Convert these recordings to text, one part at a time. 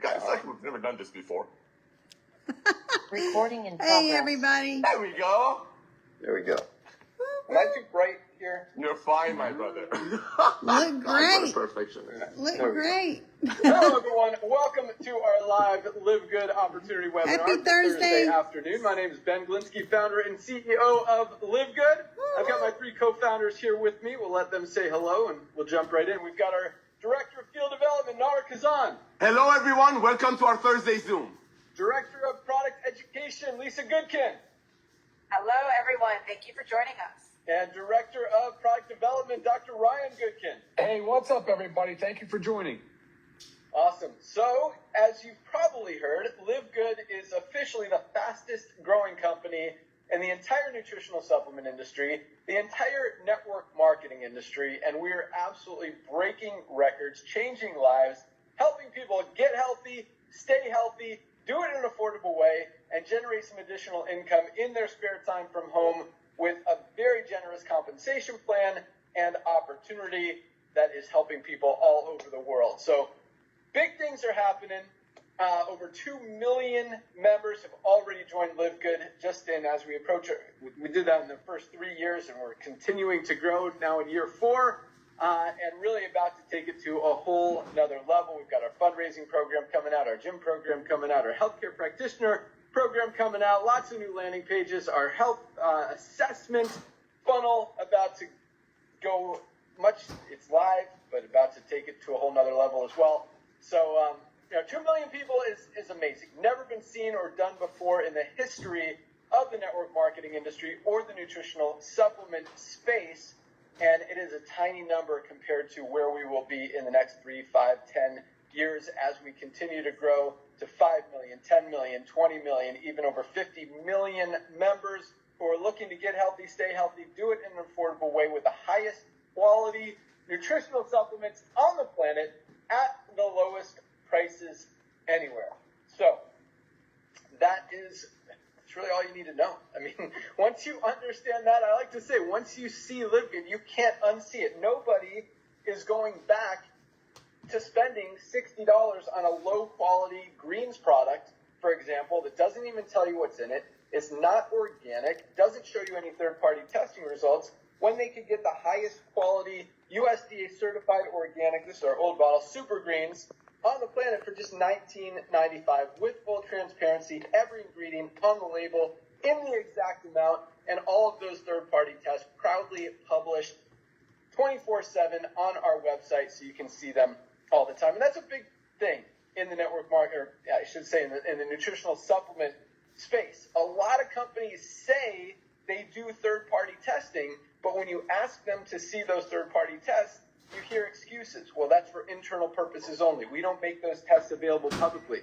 Guys, like we've never done this before. Recording in progress. Hey, everybody. There we go. There we go. Am I too bright here? You're fine, my brother. Look great. Perfection. Look great. Hello, everyone. Welcome to our live LiveGood opportunity webinar. Happy for Thursday. Afternoon. My name is Ben Glinsky, founder and CEO of LiveGood. I've got my three co-founders here with me. We'll let them say hello, and we'll jump right in. We've got our Director of Field Development, Nauder Khazan. Hello, everyone. Welcome to our Thursday Zoom. Director of Product Education, Goodkin. Hello, everyone. Thank you for joining us. And Director of Product Development, Dr. Ryan Goodkin. Hey, what's up, everybody? Thank you for joining. Awesome. So, as you've probably heard, LiveGood is officially the fastest growing company in the entire nutritional supplement industry, the entire network marketing industry, and we're absolutely breaking records, changing lives, helping people get healthy, stay healthy, do it in an affordable way, and generate some additional income in their spare time from home with a very generous compensation plan and opportunity that is helping people all over the world. So big things are happening. Over 2 million members have already joined LiveGood just in as we approach it. We did that in the first 3 years, and we're continuing to grow now in year 4. And really about to take it to a whole another level. We've got our fundraising program coming out, our gym program coming out, our healthcare practitioner program coming out, lots of new landing pages, our health assessment funnel about to go it's live, but about to take it to a whole nother level as well. So, 2 million people is amazing. Never been seen or done before in the history of the network marketing industry or the nutritional supplement space. And it is a tiny number compared to where we will be in the next 3, 5, 10 years as we continue to grow to 5 million, 10 million, 20 million, even over 50 million members who are looking to get healthy, stay healthy, do it in an affordable way with the highest quality nutritional supplements on the planet at the lowest prices anywhere. So that's really all you need to know. I mean, once you understand that, I like to say, once you see LiveGood, you can't unsee it. Nobody is going back to spending $60 on a low-quality greens product, for example, that doesn't even tell you what's in it. It's not organic, doesn't show you any third-party testing results, when they could get the highest quality USDA-certified organic, this is our old bottle, super greens, on the planet for just $19.95 with full transparency, every ingredient on the label in the exact amount, and all of those third-party tests proudly published 24/7 on our website so you can see them all the time. And that's a big thing in the network market, or I should say in the nutritional supplement space. A lot of companies say they do third-party testing, but when you ask them to see those third-party tests, you hear excuses. Well, that's for internal purposes only. We don't make those tests available publicly.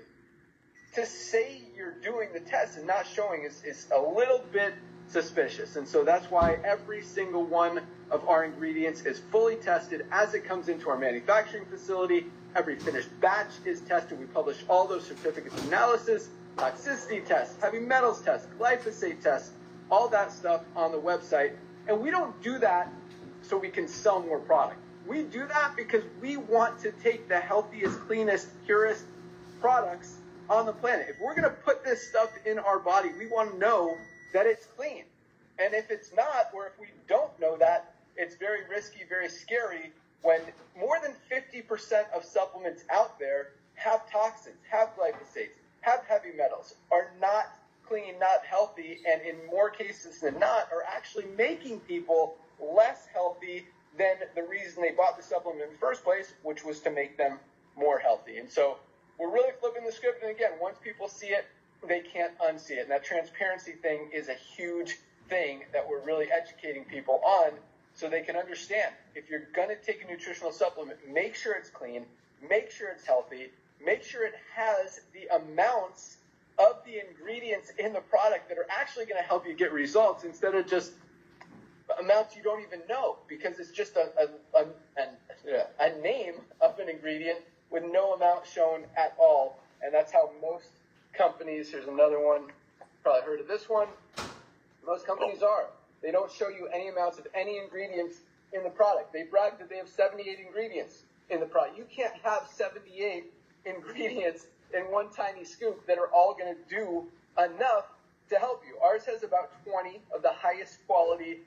To say you're doing the test and not showing is a little bit suspicious. And so that's why every single one of our ingredients is fully tested as it comes into our manufacturing facility. Every finished batch is tested. We publish all those certificates of analysis, toxicity tests, heavy metals tests, glyphosate tests, all that stuff on the website. And we don't do that so we can sell more product. We do that because we want to take the healthiest, cleanest, purest products on the planet. If we're going to put this stuff in our body, we want to know that it's clean. And if it's not, or if we don't know that, it's very risky, very scary when more than 50% of supplements out there have toxins, have glyphosates, have heavy metals, are not clean, not healthy, and in more cases than not, are actually making people less healthy than the reason they bought the supplement in the first place, which was to make them more healthy. And so we're really flipping the script. And again, once people see it, they can't unsee it. And that transparency thing is a huge thing that we're really educating people on so they can understand. If you're going to take a nutritional supplement, make sure it's clean, make sure it's healthy, make sure it has the amounts of the ingredients in the product that are actually going to help you get results instead of just amounts you don't even know, because it's just a name of an ingredient with no amount shown at all. And that's how most companies, here's another one, probably heard of this one, most companies are. They don't show you any amounts of any ingredients in the product. They brag that they have 78 ingredients in the product. You can't have 78 ingredients in one tiny scoop that are all going to do enough to help you. Ours has about 20 of the highest quality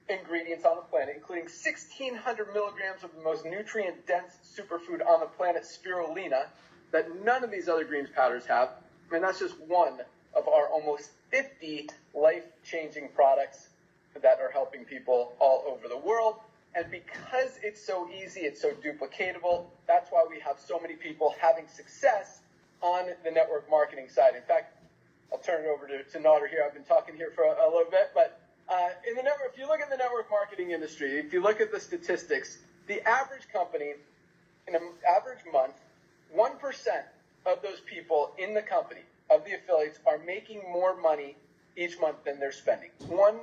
ingredients on the planet, including 1,600 milligrams of the most nutrient-dense superfood on the planet, spirulina, that none of these other greens powders have. And that's just one of our almost 50 life-changing products that are helping people all over the world. And because it's so easy, it's so duplicatable, that's why we have so many people having success on the network marketing side. In fact, I'll turn it over to Nauder here. I've been talking here for a little bit, but in the network, if you look at the network marketing industry, if you look at the statistics, the average company in an average month, 1% of those people in the company, of the affiliates, are making more money each month than they're spending. 1%.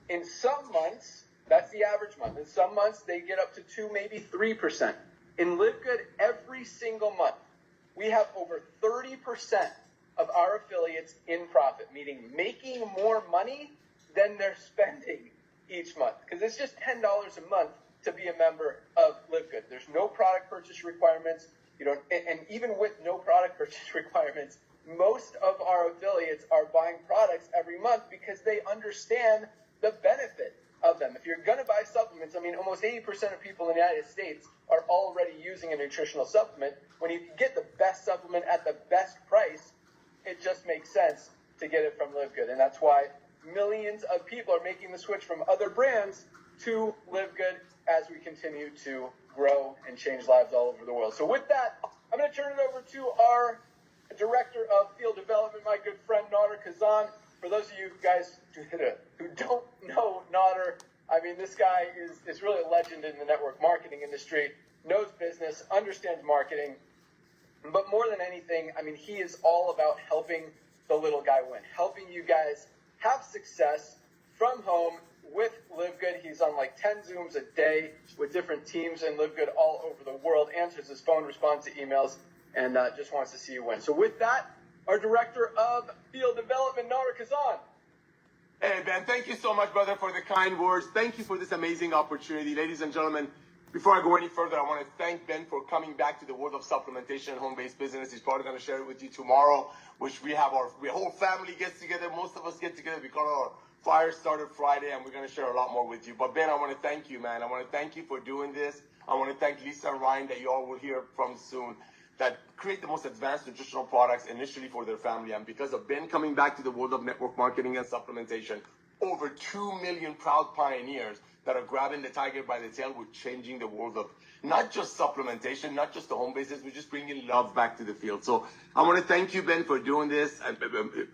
In some months, that's the average month. In some months, they get up to 2, maybe 3%. In LiveGood, every single month, we have over 30% of our affiliates in profit, meaning making more money than they're spending each month. Because it's just $10 a month to be a member of LiveGood. There's no product purchase requirements. And even with no product purchase requirements, most of our affiliates are buying products every month because they understand the benefit of them. If you're going to buy supplements, almost 80% of people in the United States are already using a nutritional supplement. When you get the best supplement at the best price, it just makes sense to get it from LiveGood. And that's why millions of people are making the switch from other brands to LiveGood as we continue to grow and change lives all over the world. So with that, I'm going to turn it over to our Director of Field Development, my good friend, Nauder Khazan. For those of you guys who don't know Nauder, this guy is really a legend in the network marketing industry, knows business, understands marketing, but more than anything, he is all about helping the little guy win, helping you guys have success from home with LiveGood. He's on like 10 Zooms a day with different teams in LiveGood all over the world, answers his phone, responds to emails, and just wants to see you win. So with that, our Director of Field Development, Nauder Khazan. Hey, Ben, thank you so much, brother, for the kind words. Thank you for this amazing opportunity. Ladies and gentlemen, before I go any further, I want to thank Ben for coming back to the world of supplementation and home-based business. He's probably going to share it with you tomorrow, which we have our whole family gets together. Most of us get together. We call it our Fire Starter Friday, and we're going to share a lot more with you. But Ben, I want to thank you, man. I want to thank you for doing this. I want to thank Lisa and Ryan that you all will hear from soon, that create the most advanced nutritional products initially for their family. And because of Ben coming back to the world of network marketing and supplementation, over 2 million proud pioneers that are grabbing the tiger by the tail. We're changing the world of not just supplementation, not just the home bases. We're just bringing love back to the field. So I want to thank you, Ben, for doing this,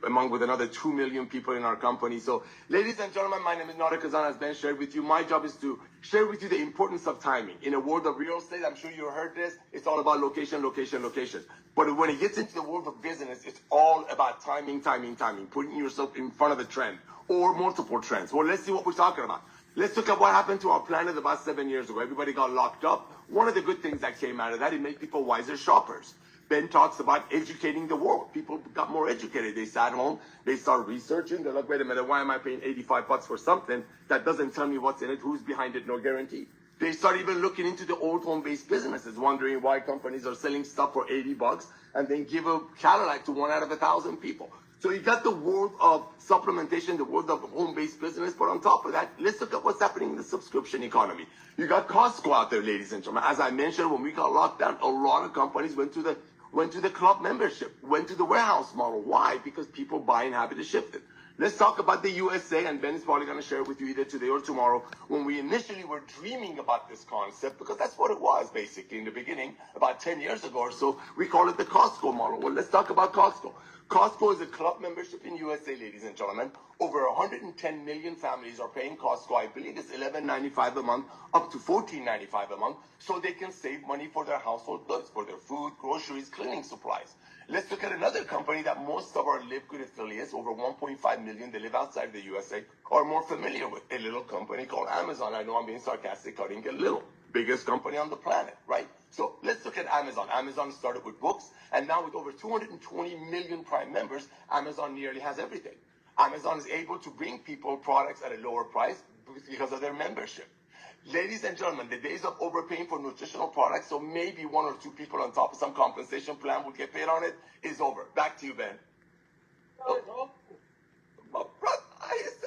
among with another 2 million people in our company. So ladies and gentlemen, my name is Nauder Khazan, as Ben shared with you. My job is to share with you the importance of timing. In a world of real estate, I'm sure you heard this, it's all about location, location, location. But when it gets into the world of business, it's all about timing, timing, timing, putting yourself in front of a trend or multiple trends. Well, let's see what we're talking about. Let's look at what happened to our planet about 7 years ago. Everybody got locked up. One of the good things that came out of that, it made people wiser shoppers. Ben talks about educating the world. People got more educated. They sat home. They started researching. They're like, wait a minute, why am I paying $85 for something that doesn't tell me what's in it, who's behind it, no guarantee. They started even looking into the old home-based businesses, wondering why companies are selling stuff for $80 and then give a Cadillac to 1 out of 1,000 people. So you got the world of supplementation, the world of home-based business, but on top of that, let's look at what's happening in the subscription economy. You got Costco out there, ladies and gentlemen. As I mentioned, when we got locked down, a lot of companies went to the club membership, went to the warehouse model. Why? Because people buying habit is shifted. Let's talk about the USA, and Ben is probably going to share it with you either today or tomorrow, when we initially were dreaming about this concept, because that's what it was, basically, in the beginning, about 10 years ago or so. We call it the Costco model. Well, let's talk about Costco. Costco is a club membership in USA, ladies and gentlemen. Over 110 million families are paying Costco. I believe it's $11.95 a month, up to $14.95 a month, so they can save money for their household goods, for their food, groceries, cleaning supplies. Let's look at another company that most of our LiveGood affiliates, over 1.5 million, they live outside the USA, are more familiar with. A little company called Amazon. I know I'm being sarcastic, cutting it little. Biggest company on the planet, right? So let's look at Amazon. Amazon started with books, and now with over 220 million Prime members, Amazon nearly has everything. Amazon is able to bring people products at a lower price because of their membership. Ladies and gentlemen, the days of overpaying for nutritional products, so maybe one or two people on top of some compensation plan will get paid on it, is over. Back to you, Ben.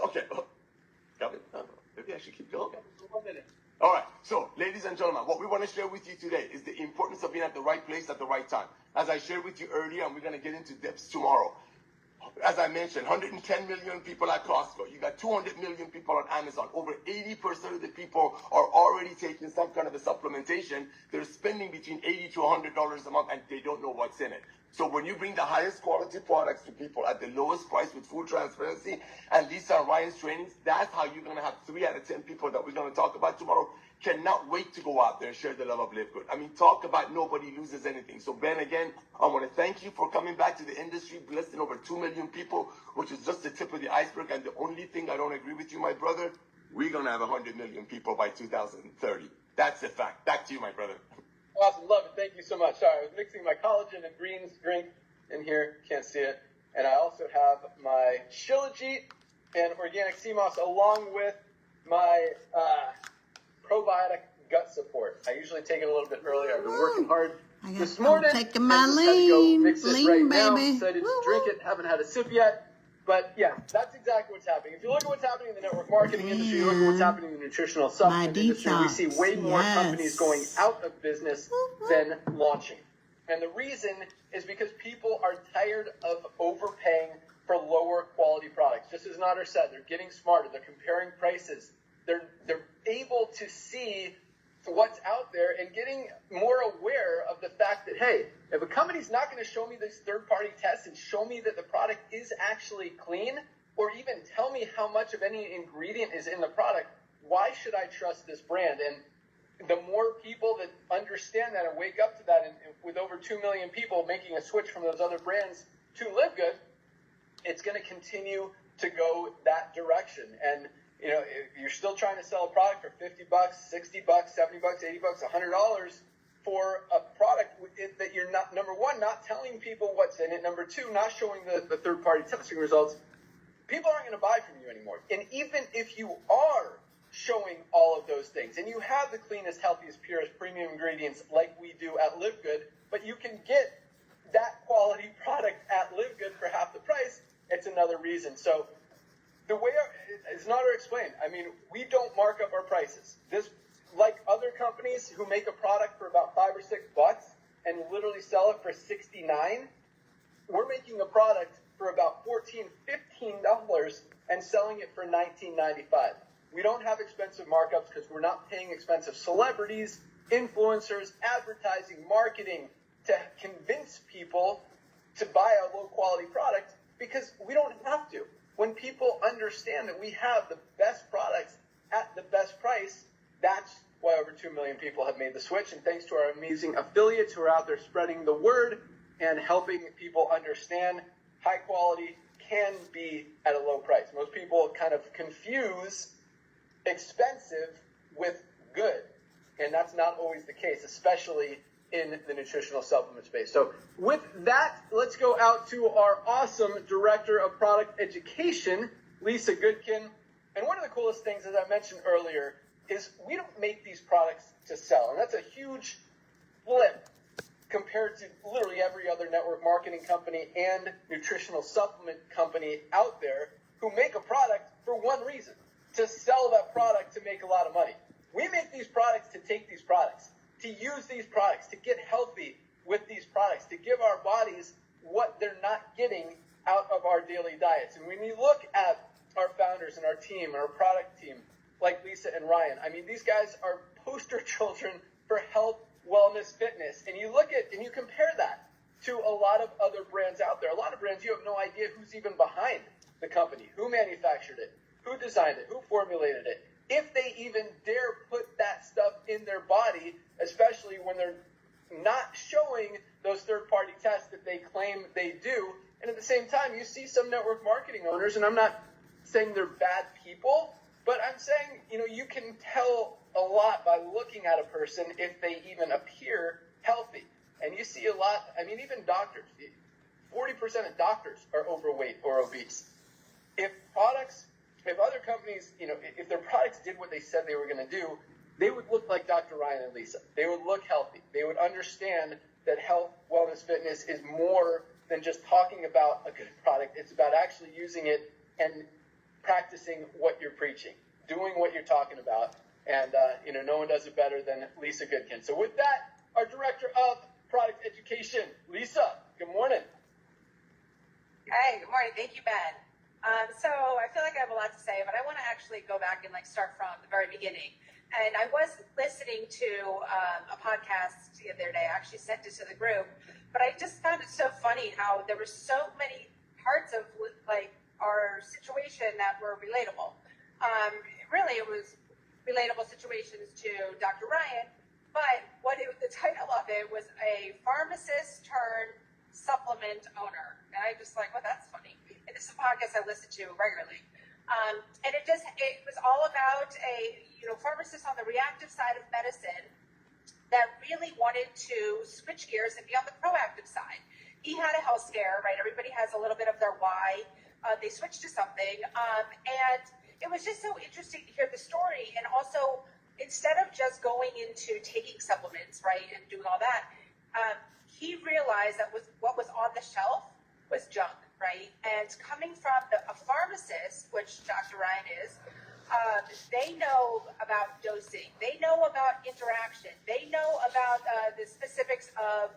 Okay. Maybe I should keep going. 1 minute. All right. So, ladies and gentlemen, what we want to share with you today is the importance of being at the right place at the right time. As I shared with you earlier, and we're going to get into depths tomorrow. As I mentioned, 110 million people at Costco. You got 200 million people on Amazon. Over 80% of the people are already taking some kind of a supplementation. They're spending between $80 to $100 a month, and they don't know what's in it. So when you bring the highest quality products to people at the lowest price with full transparency, and Lisa and Ryan's trainings, that's how you're going to have 3 out of 10 people that we're going to talk about tomorrow cannot wait to go out there and share the love of LiveGood. I mean, talk about nobody loses anything. So Ben, again, I want to thank you for coming back to the industry, blessing over 2 million people, which is just the tip of the iceberg. And the only thing I don't agree with you, my brother, we're going to have 100 million people by 2030. That's a fact. Back to you, my brother. Awesome. Love it. Thank you so much. Sorry, I was mixing my collagen and greens drink in here. Can't see it. And I also have my Shilajit and organic sea moss along with my probiotic gut support. I usually take it a little bit earlier. I've been working hard this morning. I'm taking my and just had to go lean, mix it right now. baby. Excited to drink it. Haven't had a sip yet. But yeah, that's exactly what's happening. If you look at what's happening in the network marketing industry, you look at what's happening in the nutritional supplement industry, we see way more companies going out of business than launching. And the reason is because people are tired of overpaying for lower quality products. Just as Nauder said, they're getting smarter. They're comparing prices. They're able to see what's out there and getting more aware of the fact that, hey, if a company's not going to show me these third-party tests and show me that the product is actually clean, or even tell me how much of any ingredient is in the product, why should I trust this brand? And the more people that understand that and wake up to that, and with over 2 million people making a switch from those other brands to LiveGood, it's going to continue to go that direction. And you know, if you're still trying to sell a product for $50, $60, $70, $80, $100 for a product that you're not, number one, not telling people what's in it, number two, not showing the third-party testing results, people aren't going to buy from you anymore. And even if you are showing all of those things, and you have the cleanest, healthiest, purest, premium ingredients like we do at LiveGood, but you can get that quality product at LiveGood for half the price, it's another reason. So the way, as Nauder explained, I mean, we don't mark up our prices. This, like other companies who make a product for about $5 or $6 and literally sell it for $69, we're making a product for about $14, $15 and selling it for $19.95. We don't have expensive markups because we're not paying expensive celebrities, influencers, advertising, marketing to convince people to buy a low-quality product because we don't have to. When people understand that we have the best products at the best price, that's why over 2 million people have made the switch. And thanks to our amazing affiliates who are out there spreading the word and helping people understand high quality can be at a low price. Most people kind of confuse expensive with good. And that's not always the case, especially in the nutritional supplement space. So with that, let's go out to our awesome Director of Product Education, Lisa Goodkin. And one of the coolest things, as I mentioned earlier, is we don't make these products to sell. And that's a huge flip compared to literally every other network marketing company and nutritional supplement company out there who make a product for one reason, to sell that product to make a lot of money. We make these products to take these products, to use these products, to get healthy with these products, to give our bodies what they're not getting out of our daily diets. And when you look at our founders and our team and our product team, like Lisa and Ryan, I mean, these guys are poster children for health, wellness, fitness. And you look at, and you compare that to a lot of other brands out there. A lot of brands, you have no idea who's even behind the company, who manufactured it, who designed it, who formulated it, if they even dare put that stuff in their body, especially when they're not showing those third-party tests that they claim they do. And at the same time, you see some network marketing owners, and I'm not saying they're bad people, but I'm saying, you know, you can tell a lot by looking at a person if they even appear healthy. And you see a lot, I mean, even doctors, 40% of doctors are overweight or obese. If other companies, you know, if their products did what they said they were going to do, they would look like Dr. Ryan and Lisa. They would look healthy. They would understand that health, wellness, fitness is more than just talking about a good product. It's about actually using it and practicing what you're preaching, doing what you're talking about. And, no one does it better than Lisa Goodkin. So with that, our Director of Product Education, Lisa, good morning. Hey, good morning. Thank you, Ben. So I feel like I have a lot to say, but I want to actually go back and start from the very beginning. And I was listening to a podcast the other day. I actually sent it to the group, but I just found it so funny how there were so many parts of our situation that were relatable. Really, it was relatable situations to Dr. Ryan, but the title of it was a pharmacist turned supplement owner. And I just well, that's funny. And this is a podcast I listen to regularly. And it was all about a pharmacist on the reactive side of medicine that really wanted to switch gears and be on the proactive side. He had a health scare, right? Everybody has a little bit of their why. They switched to something. And it was just so interesting to hear the story. And also, instead of just going into taking supplements, right, and doing all that, he realized that what was on the shelf was junk, right? And coming from a pharmacist, which Dr. Ryan is, they know about dosing. They know about interaction. They know about the specifics of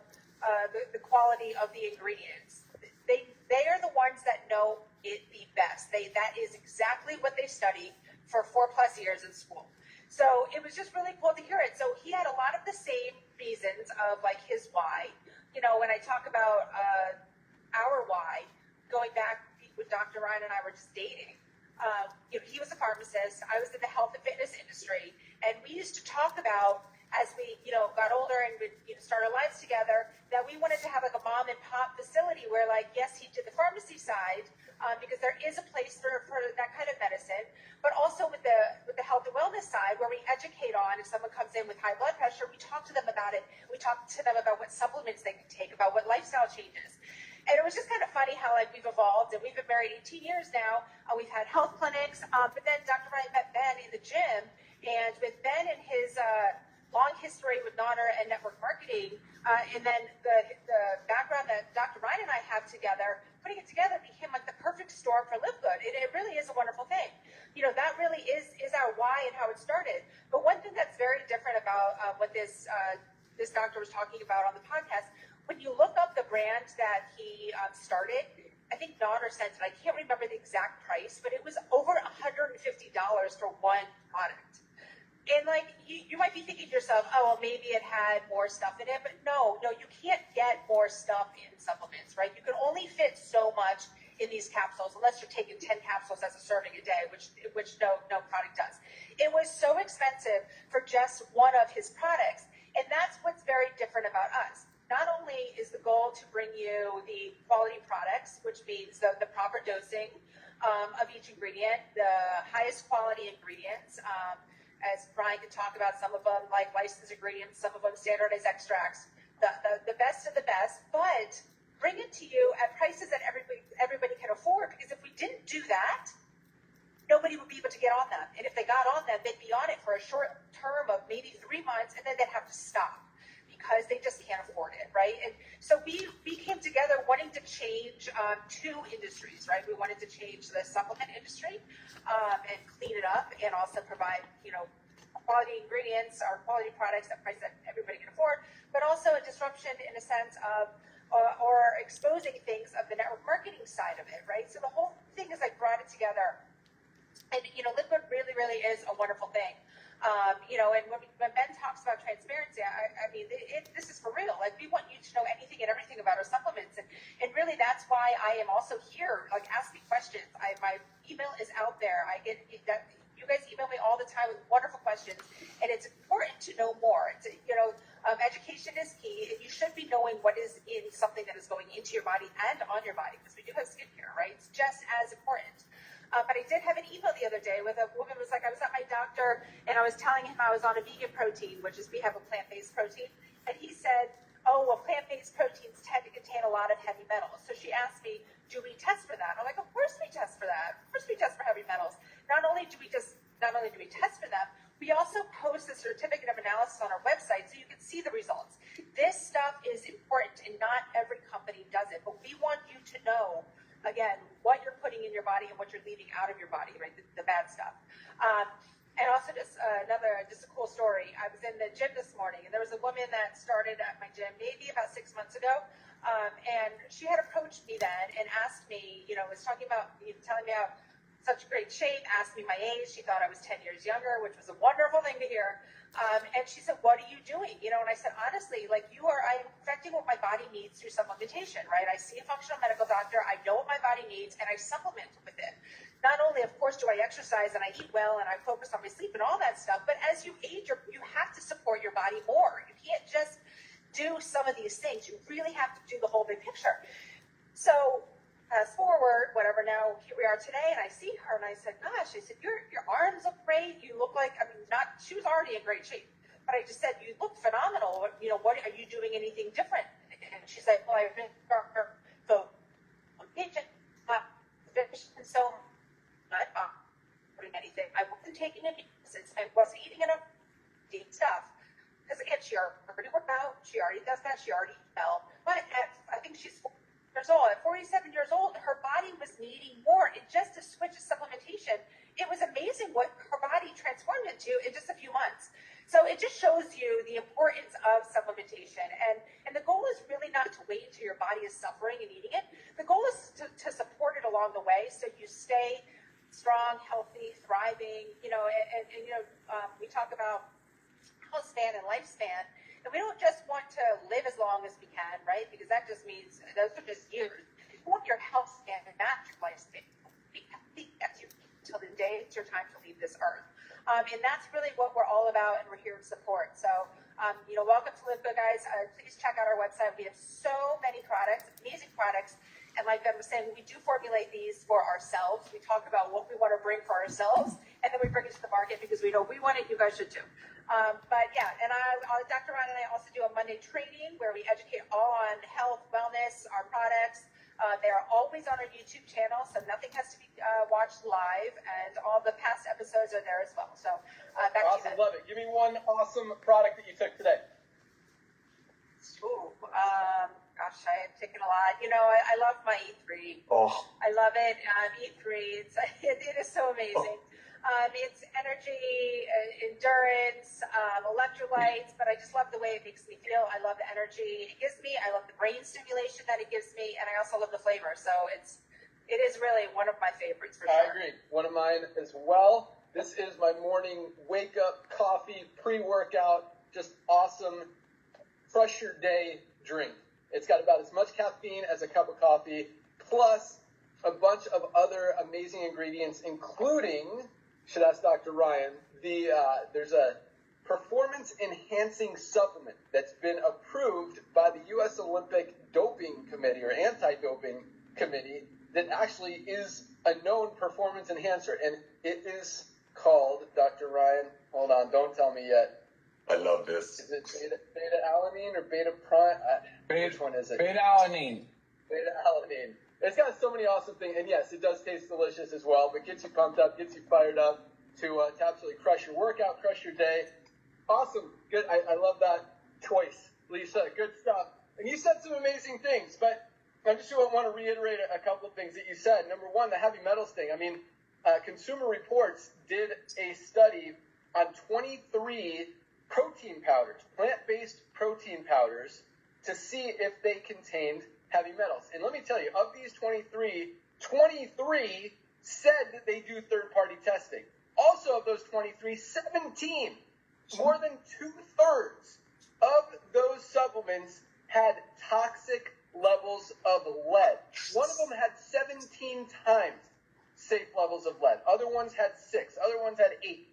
the quality of the ingredients. They are the ones that know it the best. That is exactly what they study for 4+ years in school. So it was just really cool to hear it. So he had a lot of the same reasons of his why. When I talk about our why, going back when Dr. Ryan and I were just dating, he was a pharmacist. I was in the health and fitness industry, and we used to talk about as we got older and would start our lives together that we wanted to have a mom and pop facility where yes, he did the pharmacy side because there is a place for that kind of medicine, but also with the health and wellness side where we educate on if someone comes in with high blood pressure, we talk to them about it. We talk to them about what supplements they can take, about what lifestyle changes. And it was just kind of funny how we've evolved, and we've been married 18 years now. We've had health clinics, but then Dr. Ryan met Ben in the gym, and with Ben and his long history with Nauder and network marketing, and then the background that Dr. Ryan and I have together, putting it together became the perfect storm for LiveGood. It really is a wonderful thing. That really is our why and how it started. But one thing that's very different about what this doctor was talking about on the podcast, when you look up the brand that he started, I think Nauder sent it. I can't remember the exact price, but it was over $150 for one product. And you might be thinking to yourself, oh, well, maybe it had more stuff in it, but no, you can't get more stuff in supplements, right? You can only fit so much in these capsules unless you're taking 10 capsules as a serving a day, which no product does. It was so expensive for just one of his products, and that's what's very different about us. Not only is the goal to bring you the quality products, which means the proper dosing of each ingredient, the highest quality ingredients, as Brian can talk about, some of them licensed ingredients, some of them standardized extracts, the best of the best, but bring it to you at prices that everybody can afford, because if we didn't do that, nobody would be able to get on them. And if they got on them, they'd be on it for a short term of maybe 3 months, and then they'd have to stop because they just can't afford it, right? And so we came together wanting to change 2 industries, right? We wanted to change the supplement industry and clean it up, and also provide, quality ingredients or quality products at a price that everybody can afford, but also a disruption in a sense of or exposing things of the network marketing side of it, right? So the whole thing is brought it together. And, LiveGood really, really is a wonderful thing. And when Ben talks about transparency, I mean, this is for real. We want you to know anything and everything about our supplements. And really, that's why I am also here, asking questions. My email is out there. I get that. You guys email me all the time with wonderful questions. And it's important to know more. Education is key. And you should be knowing what is in something that is going into your body and on your body, because we do have skincare, right? It's just as important. But I did have an email the other day with a woman who was I was at my doctor and I was telling him I was on a vegan protein, which is we have a plant-based protein. And he said, oh, well, plant-based proteins tend to contain a lot of heavy metals. So she asked me, do we test for that? I'm like, of course we test for that. Of course we test for heavy metals. Not only do we test for them, we also post this certificate of analysis on our website so you can see the results. This stuff is important, and not every company does it, but we want you to know, again, what you're putting in your body and what you're leaving out of your body, right? The bad stuff. And also just a cool story. I was in the gym this morning, and there was a woman that started at my gym maybe about 6 months ago. And she had approached me then and asked me, was talking about, telling me how such great shape, asked me my age. She thought I was 10 years younger, which was a wonderful thing to hear. And she said, what are you doing? And I said, honestly, I'm affecting what my body needs through supplementation, right? I see a functional medical doctor. I know what my body needs, and I supplement with it. Not only, of course, do I exercise and I eat well and I focus on my sleep and all that stuff, but as you age, you have to support your body more. You can't just do some of these things. You really have to do the whole big picture. So fast forward, whatever, now here we are today, and I see her, and I said, gosh, your arms look great. You look like, she was already in great shape, but I just said, you look phenomenal. What are you doing anything different? And she said, well, I've been so patient, and so not doing anything. I wasn't taking any medicines. I wasn't eating enough deep stuff. Because again, she already worked out. She already does that. She already fell. But I think she's 40 years old. At 47 years old, her body was needing more. And just to switch to supplementation, it was amazing what her body transformed into in just a few months. So it just shows you the importance of supplementation. And the goal is really not to wait until your body is suffering and needing it. The goal is to support it along the way so you stay strong, healthy, thriving. We talk about health span and lifespan, and we don't just want to live as long as we can, right? Because that just means those are just years. You want your health span to match your lifespan. Be healthy as you till the day it's your time to leave this earth. And that's really what we're all about, and we're here to support. So, welcome to LiveGood, guys. Please check out our website. We have so many products, amazing products. And like Ben was saying, we do formulate these for ourselves. We talk about what we want to bring for ourselves, and then we bring it to the market because we know we want it. You guys should too. But yeah, and Dr. Ryan and I also do a Monday training where we educate all on health, wellness, our products. They are always on our YouTube channel, so nothing has to be watched live, and all the past episodes are there as well. So back awesome, to you. Love it. Give me one awesome product that you took today. Ooh, gosh, I have taken a lot. I love my E3. Oh. I love it. E3, it is so amazing. It's energy, endurance, electrolytes, but I just love the way it makes me feel. I love the energy it gives me. I love the brain stimulation that it gives me, and I also love the flavor. So it is really one of my favorites for sure. I agree. One of mine as well. This is my morning wake-up coffee, pre-workout, just awesome, crush your day drink. It's got about as much caffeine as a cup of coffee, plus a bunch of other amazing ingredients, including, should ask Dr. Ryan, there's a performance-enhancing supplement that's been approved by the U.S. Olympic Doping Committee or Anti-Doping Committee that actually is a known performance enhancer, and it is called, Dr. Ryan, hold on, don't tell me yet. I love this. Is it beta-alanine or beta-prime? Which one is it? Beta-alanine. Beta-alanine. It's got so many awesome things, and yes, it does taste delicious as well, but gets you pumped up, gets you fired up to absolutely crush your workout, crush your day. Awesome. Good. I love that choice, Lisa. Good stuff. And you said some amazing things, but I just want to reiterate a couple of things that you said. Number one, the heavy metals thing. Consumer Reports did a study on 23 protein powders, plant-based protein powders, to see if they contained heavy metals. And let me tell you, of these 23 said that they do third-party testing. Also of those 23, 17, more than 2/3 of those supplements had toxic levels of lead. One of them had 17 times safe levels of lead. Other ones had 6. Other ones had 8.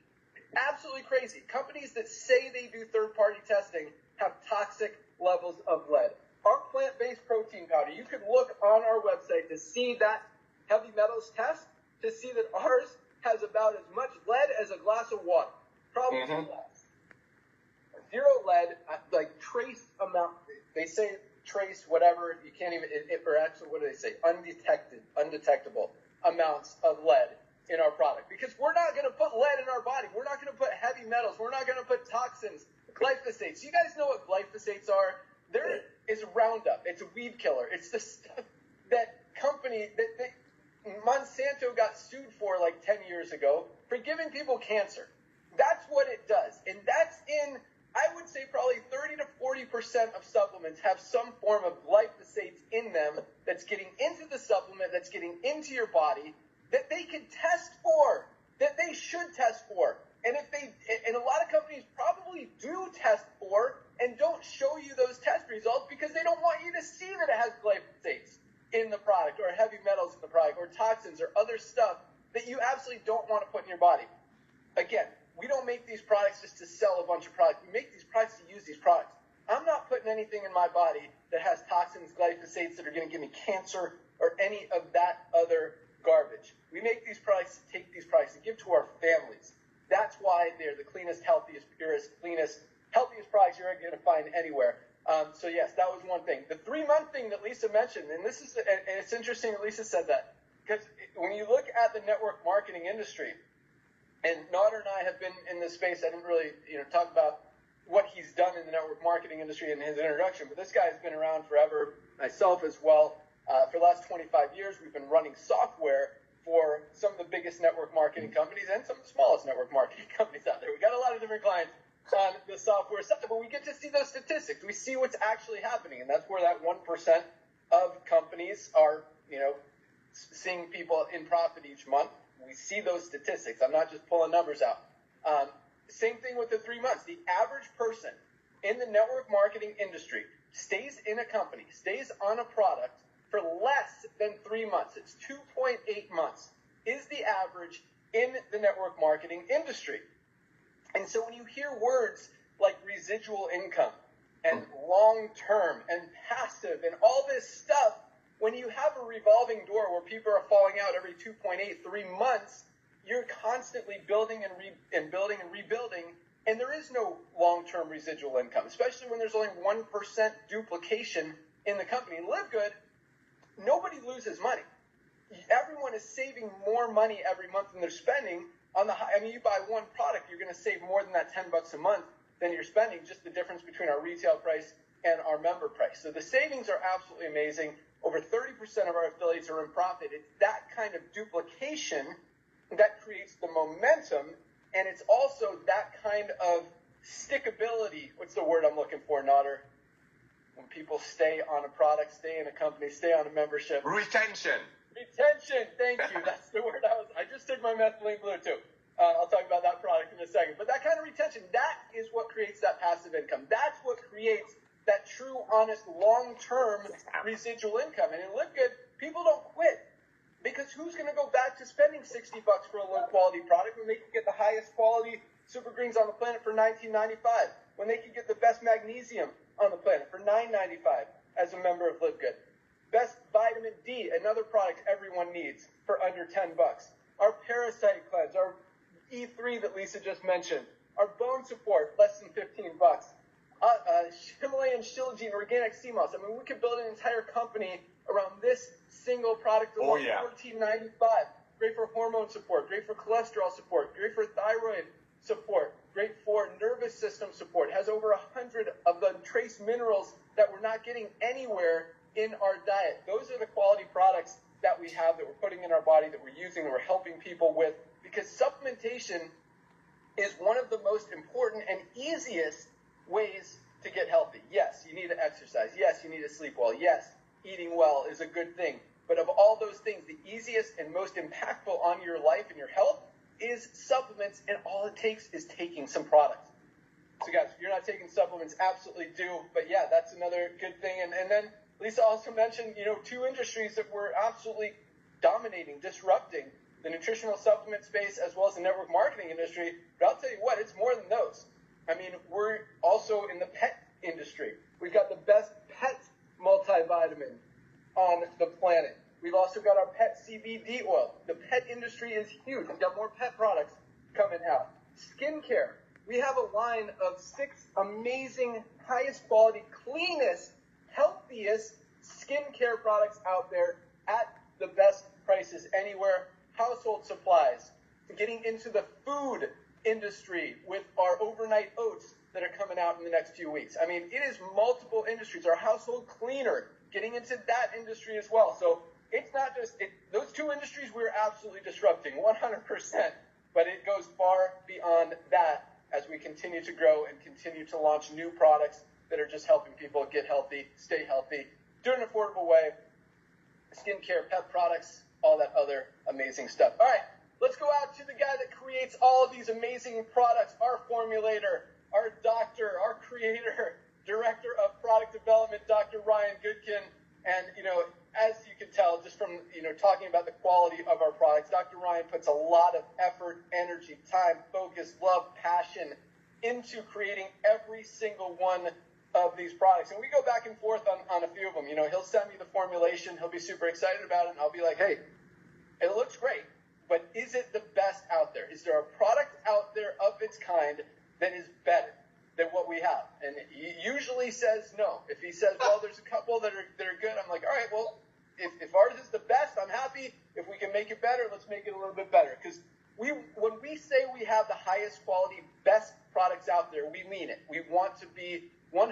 Absolutely crazy. Companies that say they do third-party testing have toxic levels of lead. Our plant-based protein powder, you could look on our website to see that heavy metals test, to see that ours has about as much lead as a glass of water. Probably less. 0 lead, like trace amount. They say trace whatever, you can't even, or actually what do they say? Undetectable amounts of lead in our product, because we're not going to put lead in our body. We're not going to put heavy metals. We're not going to put toxins, glyphosates. You guys know what glyphosates are? There is Roundup. It's a weed killer. It's the stuff that Monsanto got sued for like 10 years ago for giving people cancer. That's what it does. And that's in, I would say probably 30 to 40% of supplements have some form of glyphosates in them that's getting into the supplement, that's getting into your body, that they can test for, that they should test for. And and a lot of companies probably do test for and don't show you those test results because they don't want you to see that it has glyphosates in the product, or heavy metals in the product, or toxins, or other stuff that you absolutely don't want to put in your body. Again, we don't make these products just to sell a bunch of products. We make these products to use these products. I'm not putting anything in my body that has toxins, glyphosates that are going to give me cancer or any of that other garbage. We make these products to take these products and give to our families. That's why they're the cleanest, healthiest, purest, cleanest, healthiest products you're going to find anywhere. So yes, that was one thing. The 3-month thing that Lisa mentioned, and it's interesting that Lisa said that, because when you look at the network marketing industry, and Nauder and I have been in this space. I didn't really, talk about what he's done in the network marketing industry in his introduction, but this guy's been around forever, myself as well. For the last 25 years, we've been running software for some of the biggest network marketing companies and some of the smallest network marketing companies out there. We got a lot of different clients on the software side, but we get to see those statistics. We see what's actually happening, and that's where that 1% of companies are, seeing people in profit each month. We see those statistics. I'm not just pulling numbers out. Same thing with the 3 months. The average person in the network marketing industry stays in a company, stays on a product for less than 3 months. It's 2.8 months is the average in the network marketing industry. And so when you hear words like residual income and long-term and passive and all this stuff, when you have a revolving door where people are falling out every 3 months, you're constantly building and rebuilding, and there is no long-term residual income, especially when there's only 1% duplication in the company. In LiveGood, nobody loses money. Everyone is saving more money every month than they're spending on the high. I mean, you buy one product, you're going to save more than that $10 a month than you're spending, just the difference between our retail price and our member price. So the savings are absolutely amazing. Over 30% of our affiliates are in profit. It's that kind of duplication that creates the momentum, and it's also that kind of stickability. What's the word I'm looking for, Nauder? When people stay on a product, stay in a company, stay on a membership. Retention. Retention. Thank you. That's the word I just took my methylene blue too. I'll talk about that product in a second. But that kind of retention, that is what creates that passive income. That's what creates that true, honest, long-term residual income. And in LiveGood, people don't quit, because who's going to go back to spending $60 for a low-quality product when they can get the highest quality super greens on the planet for $19.95, when they can get the best magnesium on the planet for $9.95 as a member of LiveGood? Best vitamin D, another product everyone needs, for under $10. Our parasite cleanse, our E3 that Lisa just mentioned, our bone support, less than $15. Himalayan Shilajit, organic sea moss. I mean, we could build an entire company around this single product alone. $14.95. Great for hormone support, great for cholesterol support, great for thyroid support, great for nervous system support. Has over 100 of the trace minerals that we're not getting anywhere in our diet. Those are the quality products that we have, that we're putting in our body, that we're using, that we're helping people with, because supplementation is one of the most important and easiest ways to get healthy. Yes, you need to exercise. Yes, you need to sleep well. Yes, eating well is a good thing. But of all those things, the easiest and most impactful on your life and your health is supplements, and all it takes is taking some products. So guys, if you're not taking supplements, absolutely do. But yeah, that's another good thing. And then Lisa also mentioned, 2 industries that we're absolutely dominating, disrupting: the nutritional supplement space as well as the network marketing industry. But I'll tell you what, it's more than those. I mean, we're also in the pet industry. We've got the best pet multivitamin on the planet. We've also got our pet CBD oil. The pet industry is huge. We've got more pet products coming out. Skincare. We have a line of 6 amazing, highest quality, cleanest, healthiest skincare products out there at the best prices anywhere. household supplies, getting into the food industry with our overnight oats that are coming out in the next few weeks. I mean, it is multiple industries. Our household cleaner, getting into that industry as well. So it's not just those two industries we're absolutely disrupting 100%, but it goes far beyond that as we continue to grow and continue to launch new products that are just helping people get healthy, stay healthy, do it in an affordable way, skincare, pet products, all that other amazing stuff. All right, let's go out to the guy that creates all of these amazing products, our formulator, our doctor, our creator, director of product development, Dr. Ryan Goodkin. And, as you can tell, just from, talking about the quality of our products, Dr. Ryan puts a lot of effort, energy, time, focus, love, passion into creating every single one of these products. And we go back and forth on a few of them. He'll send me the formulation. He'll be super excited about it. And I'll be like, hey, it looks great, but is it the best out there? Is there a product out there of its kind that is better than what we have? And he usually says no. If he says, well, there's a couple that are good, I'm like, all right, well, if ours is the best, I'm happy. If we can make it better, let's make it a little bit better. Because when we say we have the highest quality, best products out there, we mean it. We want to be 100%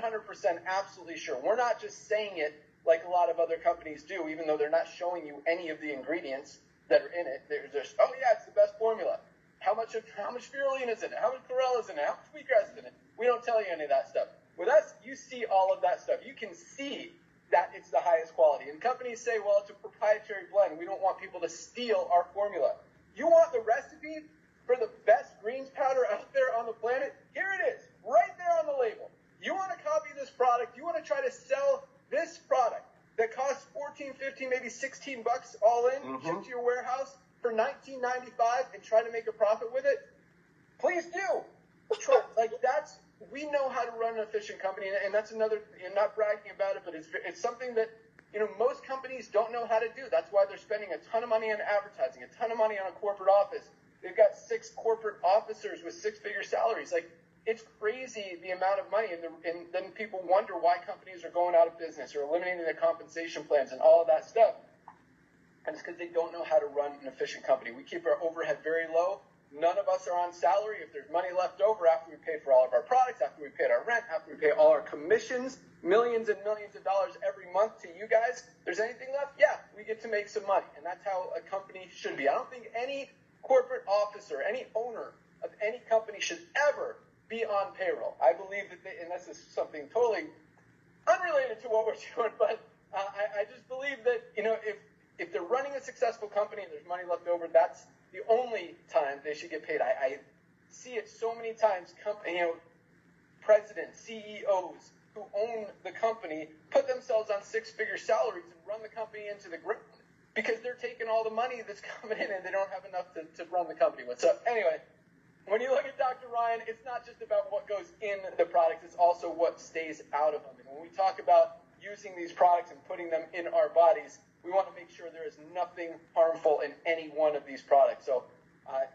absolutely sure. We're not just saying it like a lot of other companies do, even though they're not showing you any of the ingredients that are in it. They're just, oh yeah, it's the best formula. How much spirulina is in it? How much chlorella is in it? How much wheatgrass is in it? We don't tell you any of that stuff. With us, you see all of that stuff. You can see that it's the highest quality. And companies say, well, it's a proprietary blend. We don't want people to steal our formula. You want the recipe for the best greens powder out there on the planet? Here it is, right there on the label. You want to copy this product? You want to try to sell this product that costs $14, $15, maybe $16 all in, shipped to your warehouse for $19.95 and try to make a profit with it? Please do. We know how to run an efficient company, and that's another, not bragging about it, but it's something that, most companies don't know how to do. That's why they're spending a ton of money on advertising, a ton of money on a corporate office. They've got 6 corporate officers with 6-figure salaries. It's crazy the amount of money, and then people wonder why companies are going out of business or eliminating their compensation plans and all of that stuff. And it's because they don't know how to run an efficient company. We keep our overhead very low. None of us are on salary. If there's money left over after we pay for all of our products, after we paid our rent, after we pay all our commissions, millions and millions of dollars every month to you guys, there's anything left? Yeah, we get to make some money. And that's how a company should be. I don't think any corporate officer, any owner of any company should ever be on payroll. I believe that and this is something totally unrelated to what we're doing, but I just believe that, if they're running a successful company and there's money left over, that's the only time they should get paid. I see it so many times. Presidents, CEOs who own the company put themselves on 6-figure salaries and run the company into the ground because they're taking all the money that's coming in and they don't have enough to run the company with. So anyway, when you look at Dr. Ryan, it's not just about what goes in the products, it's also what stays out of them. And when we talk about using these products and putting them in our bodies, we want to make sure there is nothing harmful in any one of these products. So,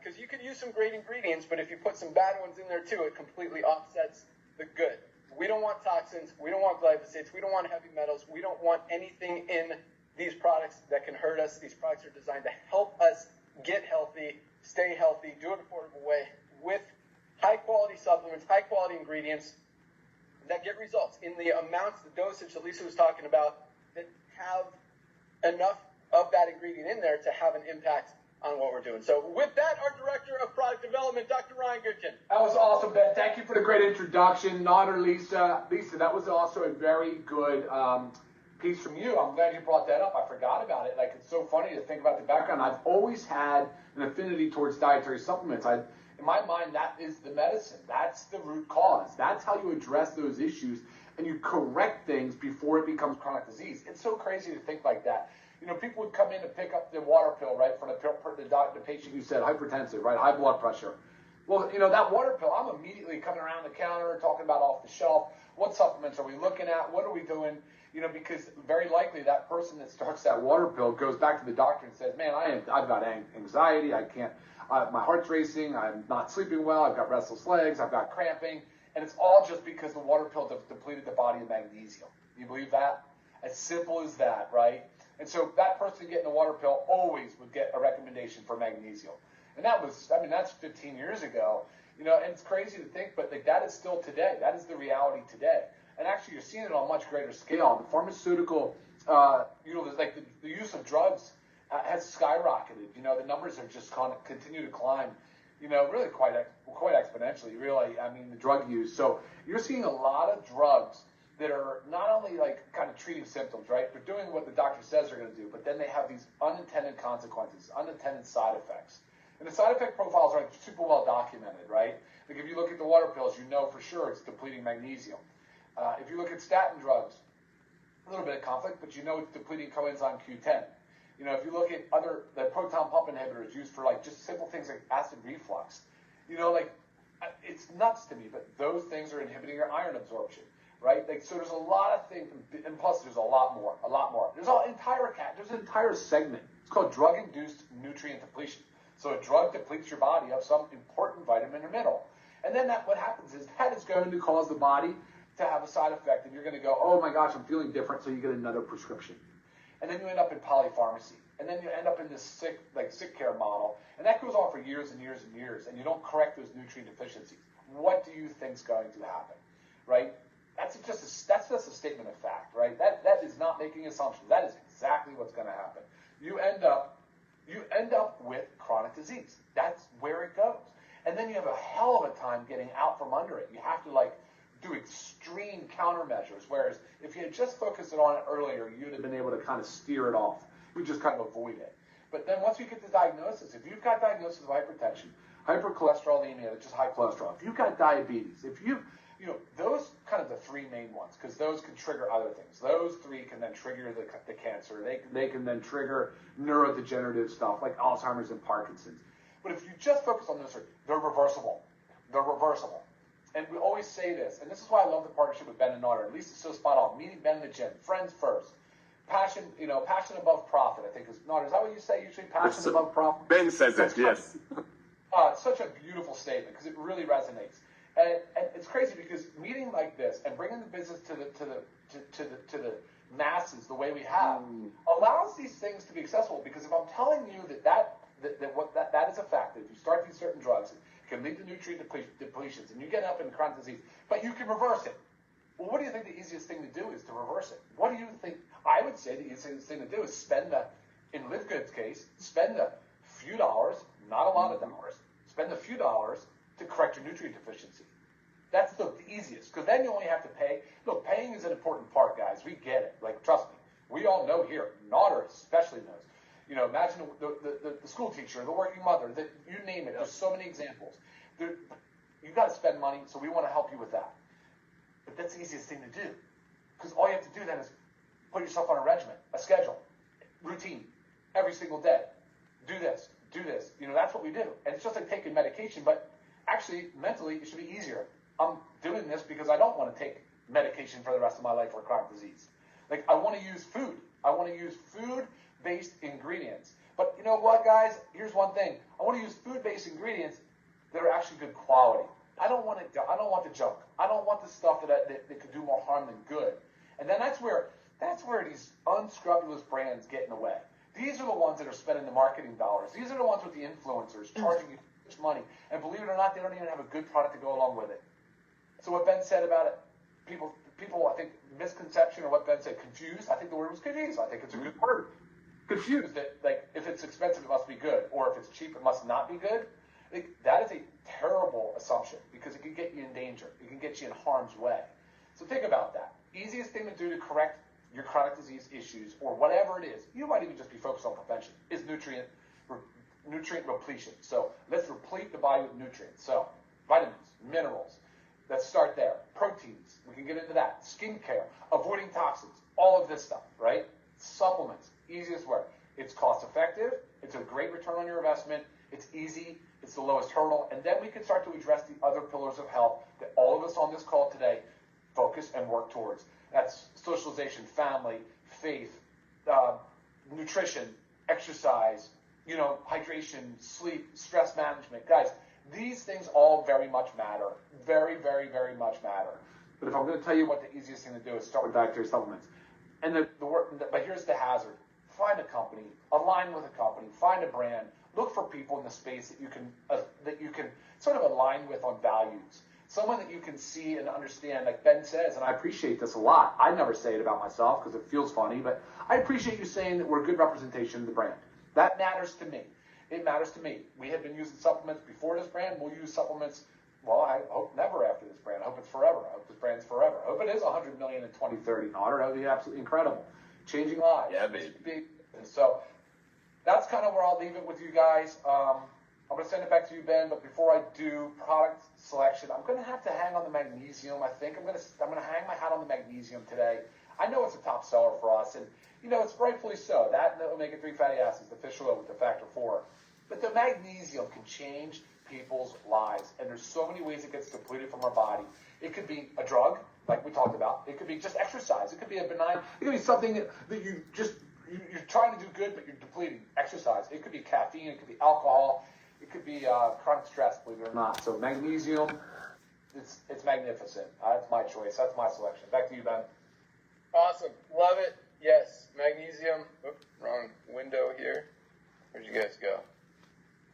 because you could use some great ingredients, but if you put some bad ones in there too, it completely offsets the good. We don't want toxins. We don't want glyphosates. We don't want heavy metals. We don't want anything in these products that can hurt us. These products are designed to help us get healthy, stay healthy, do it an affordable way with high-quality supplements, high-quality ingredients that get results in the amounts, the dosage that Lisa was talking about, that have enough of that ingredient in there to have an impact on what we're doing. So with that, our Director of Product Development, Dr. Ryan Goodkin. That was awesome, Ben. Thank you for the great introduction. Nauder, Lisa, that was also a very good piece from you. I'm glad you brought that up. I forgot about it. It's so funny to think about the background. I've always had an affinity towards dietary supplements. In my mind, that is the medicine. That's the root cause. That's how you address those issues, and you correct things before it becomes chronic disease. It's so crazy to think like that. People would come in to pick up the water pill, right, for the patient you said, hypertensive, right, high blood pressure. Well, that water pill, I'm immediately coming around the counter, talking about off the shelf. What supplements are we looking at? What are we doing? Because very likely that person that starts that water pill goes back to the doctor and says, man, I've got anxiety. I can't, my heart's racing. I'm not sleeping well. I've got restless legs. I've got cramping. And it's all just because the water pill depleted the body of magnesium. You believe that? As simple as that, right? And so that person getting a water pill always would get a recommendation for magnesium. And that's 15 years ago, and it's crazy to think, but like that is still today. That is the reality today. And actually, you're seeing it on a much greater scale. The pharmaceutical, the use of drugs has skyrocketed. The numbers have just continue to climb, really quite exponentially, really. The drug use. So you're seeing a lot of drugs that are not only like kind of treating symptoms, right? They're doing what the doctor says they're going to do, but then they have these unintended consequences, unintended side effects. And the side effect profiles are super well documented, right? Like if you look at the water pills, for sure it's depleting magnesium. If you look at statin drugs, a little bit of conflict, but it's depleting coenzyme Q10. If you look at the proton pump inhibitors used for like just simple things like acid reflux, it's nuts to me, but those things are inhibiting your iron absorption, right? Like, so there's a lot of things, and plus there's a lot more. There's an entire segment. It's called drug-induced nutrient depletion. So a drug depletes your body of some important vitamin or mineral. And then what happens is that is going to cause the body to have a side effect, and you're going to go, oh my gosh, I'm feeling different, so you get another prescription. And then you end up in polypharmacy. And then you end up in this sick care model. And that goes on for years and years and years, and you don't correct those nutrient deficiencies. What do you think's going to happen, right? That's just a statement of fact, right? That is not making assumptions. That is exactly what's going to happen. You end up with chronic disease. That's where it goes. And then you have a hell of a time getting out from under it. You have to do extreme countermeasures. Whereas if you had just focused on it earlier, you'd have been able to kind of steer it off. You would just kind of avoid it. But then once you get the diagnosis, if you've got diagnosis of hypertension, hypercholesterolemia, that's just high cholesterol, if you've got diabetes, if you've, those kind of the three main ones, because those can trigger other things. Those three can then trigger the cancer. They can then trigger neurodegenerative stuff like Alzheimer's and Parkinson's. But if you just focus on those three, they're reversible. And we always say this, and this is why I love the partnership with Ben and Nauder. At least it's so spot on. Meeting Ben in the gym, friends first. Passion above profit, I think is Nauder. Is that what you say usually? Passion above profit? Ben says it, yes. It's such a beautiful statement because it really resonates. And it's crazy because meeting like this and bringing the business to the masses the way we have allows these things to be accessible. Because if I'm telling you that is a fact, that if you start these certain drugs, it can lead to nutrient depletions, and you get up in chronic disease, but you can reverse it. Well, what do you think the easiest thing to do is to reverse it? What do you think? I would say the easiest thing to do is in LiveGood's case, spend a few dollars, not a lot of dollars, spend a few dollars to correct your nutrient deficiency. That's the easiest, because then you only have to pay. Look, paying is an important part, guys. We get it. Like, trust me. We all know here. Nauder especially knows. Imagine the school teacher, the working mother, you name it. There's so many examples. You've got to spend money, so we want to help you with that. But that's the easiest thing to do, because all you have to do then is put yourself on a regimen, a schedule, routine, every single day. Do this. That's what we do. And it's just like taking medication, but actually, mentally, it should be easier. I'm doing this because I don't want to take medication for the rest of my life for chronic disease. Like, I want to use food. I want to use food-based ingredients. But you know what, guys? Here's one thing. I want to use food-based ingredients that are actually good quality. I don't want the junk. I don't want the stuff that could do more harm than good. And then that's where these unscrupulous brands get in the way. These are the ones that are spending the marketing dollars. These are the ones with the influencers charging you much money. And believe it or not, they don't even have a good product to go along with it. So what Ben said about it, people, I think, misconception, or what Ben said, confused. I think the word was confused. I think it's a good word. Confused that, like, if it's expensive, it must be good. Or if it's cheap, it must not be good. Like, that is a terrible assumption, because it can get you in danger. It can get you in harm's way. So think about that. Easiest thing to do to correct your chronic disease issues, or whatever it is, you might even just be focused on prevention, is nutrient repletion. So let's replete the body with nutrients. So vitamins, minerals. Let's start there. Proteins. We can get into that. Skincare. Avoiding toxins. All of this stuff, right? Supplements. Easiest way. It's cost effective. It's a great return on your investment. It's easy. It's the lowest hurdle. And then we can start to address the other pillars of health that all of us on this call today focus and work towards. That's socialization, family, faith, nutrition, exercise, hydration, sleep, stress management. Guys, these things all very much matter. Very, very, very much matter. But if I'm going to tell you what the easiest thing to do is start with dietary supplements. And but here's the hazard. find a company, align with a company, find a brand, look for people in the space that you can sort of align with on values. Someone that you can see and understand, like Ben says, and I appreciate this a lot. I never say it about myself because it feels funny, but I appreciate you saying that we're a good representation of the brand. That matters to me. It matters to me. We have been using supplements before this brand. We'll use supplements, well, I hope never after this brand. I hope it's forever. I hope this brand's forever. I hope it is 100 million in 2030. Nauder, that would be absolutely incredible. Changing lives. Yeah, baby. Big. And so that's kind of where I'll leave it with you guys. I'm going to send it back to you, Ben, but before I do product selection, I'm going to have to hang on the magnesium. I think I'm going to hang my hat on the magnesium today. I know it's a top seller for us, and it's rightfully so. That and the omega-3 fatty acids, the fish oil with the factor 4. But the magnesium can change people's lives, and there's so many ways it gets depleted from our body. It could be a drug, like we talked about. It could be just exercise. It could be a benign. It could be something that you're trying to do good, but you're depleting. Exercise. It could be caffeine. It could be alcohol. It could be chronic stress, believe it or not. So magnesium, it's magnificent. That's my choice. That's my selection. Back to you, Ben. Awesome. Love it. Yes, magnesium. Oops, wrong window here. Where'd you guys go?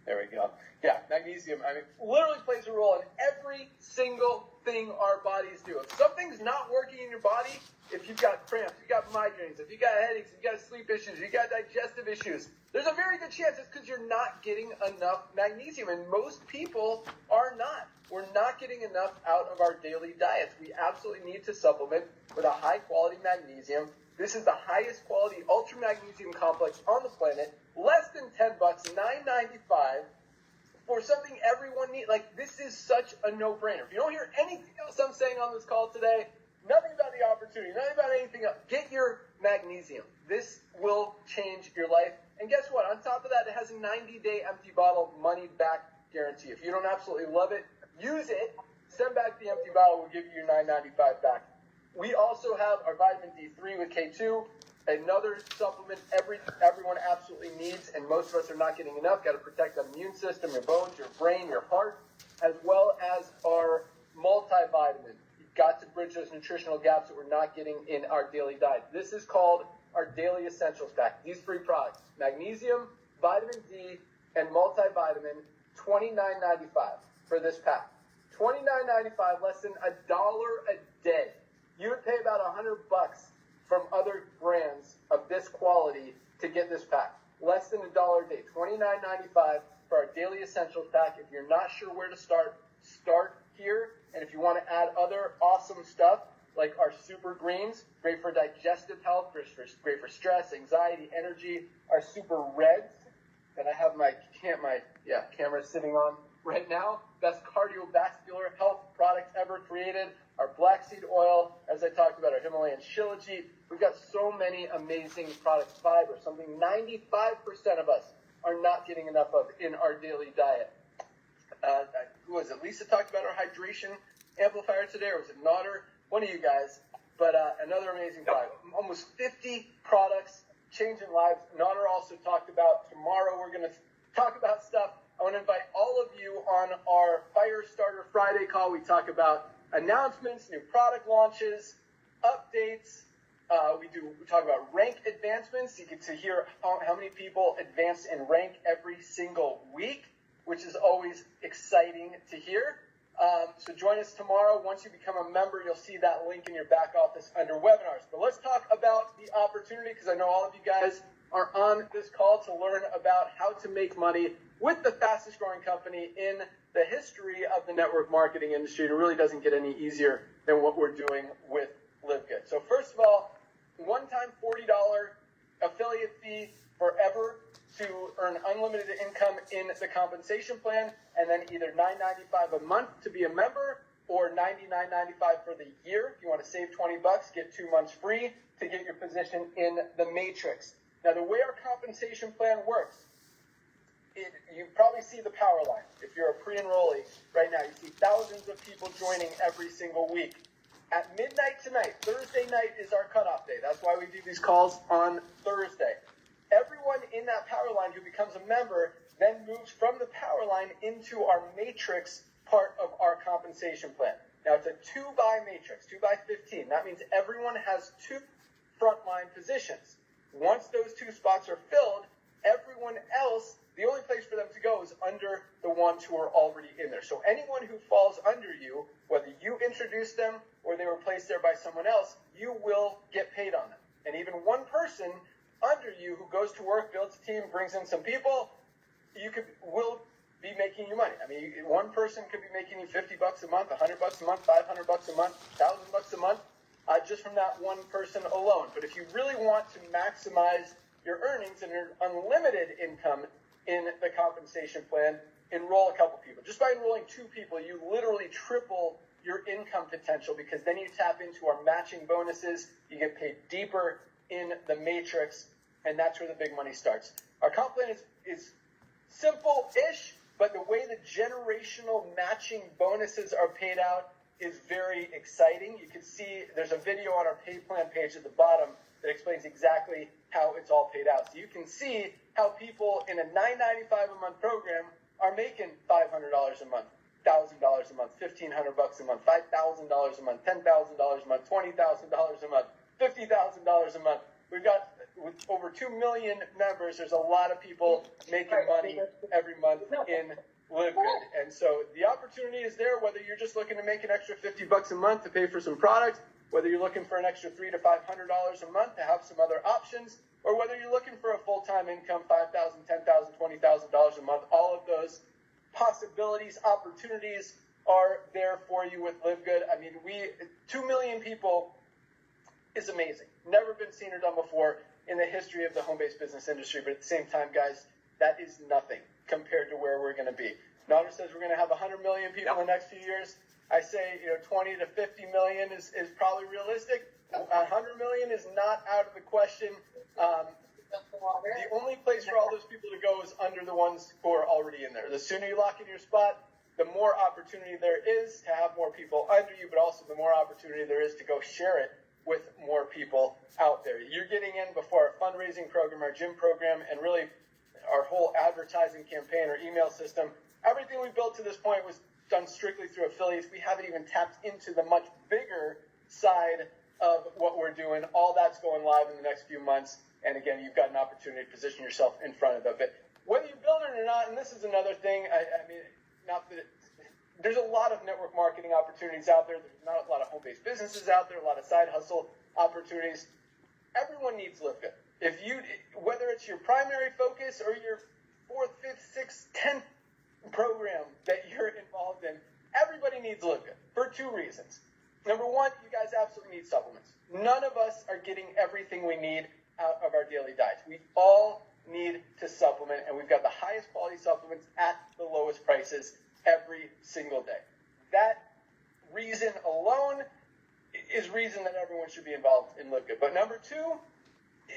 There we go. Yeah, magnesium, literally plays a role in every single thing our bodies do. If something's not working in your body, if you've got cramps, if you've got migraines, if you've got headaches, if you've got sleep issues, if you've got digestive issues, there's a very good chance it's because you're not getting enough magnesium, and most people are not. We're not getting enough out of our daily diets. We absolutely need to supplement with a high-quality magnesium. This is the highest quality ultra magnesium complex on the planet, less than $10, $9.95 for something everyone needs. Like, this is such a no-brainer. If you don't hear anything else I'm saying on this call today, nothing about the opportunity, nothing about anything else, get your magnesium. This will change your life. And guess what? On top of that, it has a 90-day empty bottle money-back guarantee. If you don't absolutely love it, use it. Send back the empty bottle. We'll give you your $9.95 back. We also have our vitamin D3 with K2, another supplement everyone absolutely needs, and most of us are not getting enough. Got to protect the immune system, your bones, your brain, your heart, as well as our multivitamin. You've got to bridge those nutritional gaps that we're not getting in our daily diet. This is called our Daily Essentials Pack. These three products, magnesium, vitamin D, and multivitamin, $29.95 for this pack. $29.95, less than $1 a day. You would pay about $100 from other brands of this quality to get this pack. Less than $1 a day. $29.95 for our Daily Essentials Pack. If you're not sure where to start here. And if you want to add other awesome stuff, like our Super Greens, great for digestive health, great for stress, anxiety, energy. Our Super Reds, that I have my camera sitting on right now. Best cardiovascular health products ever created. Our black seed oil, as I talked about, our Himalayan Shilajit. We've got so many amazing products. Fiber, something 95% of us are not getting enough of in our daily diet. Who was it? Lisa talked about our hydration amplifier today, or was it Nauder? One of you guys. But another amazing product. Almost 50 products changing lives. Nauder also talked about tomorrow we're going to talk about stuff. I want to invite all of you on our Fire Starter Friday call. We talk about announcements, new product launches, updates. We talk about rank advancements. You get to hear how many people advance in rank every single week, which is always exciting to hear. So join us tomorrow. Once you become a member, you'll see that link in your back office under webinars. But let's talk about the opportunity, because I know all of you guys are on this call to learn about how to make money with the fastest growing company in the history of the network marketing industry. It really doesn't get any easier than what we're doing with LiveGood. So first of all, one-time $40 affiliate fee forever to earn unlimited income in the compensation plan, and then either $9.95 a month to be a member or $99.95 for the year. If you want to save $20, get 2 months free to get your position in the matrix. Now, the way our compensation plan works, you probably see the power line. If you're a pre-enrollee right now, you see thousands of people joining every single week. At midnight tonight, Thursday night is our cutoff day. That's why we do these calls on Thursday. Everyone in that power line who becomes a member then moves from the power line into our matrix part of our compensation plan. Now, it's a 2-by matrix, 2 by 15. That means everyone has 2 frontline positions. Once those 2 spots are filled, everyone else, the only place for them to go is under the ones who are already in there. So anyone who falls under you, whether you introduce them or they were placed there by someone else, you will get paid on them. And even one person under you who goes to work, builds a team, brings in some people, will be making you money. I mean, one person could be making you $50 a month, $100 a month, $500 a month, $1,000 a month, just from that one person alone. But if you really want to maximize your earnings and your unlimited income in the compensation plan, enroll a couple people. Just by enrolling 2 people, you literally triple your income potential, because then you tap into our matching bonuses, you get paid deeper in the matrix, and that's where the big money starts. Our comp plan is simple-ish, but the way the generational matching bonuses are paid out is very exciting. You can see there's a video on our pay plan page at the bottom that explains exactly how it's all paid out. So you can see how people in a $9.95 a month program are making $500 a month, $1,000 a month, $1,500 a month, $5,000 a month, $10,000 a month, $20,000 a month, $50,000 a month. We've got, with over 2 million members, there's a lot of people making money every month in LiveGood. And so the opportunity is there, whether you're just looking to make an extra $50 a month to pay for some products, whether you're looking for an extra $300 to $500 a month to have some other options, or whether you're looking for a full-time income, $5,000, $10,000, $20,000 a month. All of those possibilities, opportunities are there for you with LiveGood. I mean, 2 million people is amazing. Never been seen or done before in the history of the home-based business industry. But at the same time, guys, that is nothing compared to where we're going to be. Nauder says we're going to have 100 million people in the next few years. I say, 20 to 50 million is probably realistic. 100 million is not out of the question. The only place for all those people to go is under the ones who are already in there. The sooner you lock in your spot, the more opportunity there is to have more people under you, but also the more opportunity there is to go share it with more people out there. You're getting in before our fundraising program, our gym program, and really our whole advertising campaign or email system. Everything we built to this point was done strictly through affiliates. We haven't even tapped into the much bigger side of what we're doing. All that's going live in the next few months. And again, you've got an opportunity to position yourself in front of it. But whether you build it or not, and this is another thing, there's a lot of network marketing opportunities out there. There's not a lot of home-based businesses out there, a lot of side hustle opportunities. Everyone needs LiveGood. Whether it's your primary focus or your 4th, 5th, 6th, 10th program that you're involved in, everybody needs LiveGood for 2 reasons. Number one, you guys absolutely need supplements. None of us are getting everything we need out of our daily diets. We all need to supplement, and we've got the highest quality supplements at the lowest prices every single day. That reason alone is reason that everyone should be involved in LiveGood. But number 2,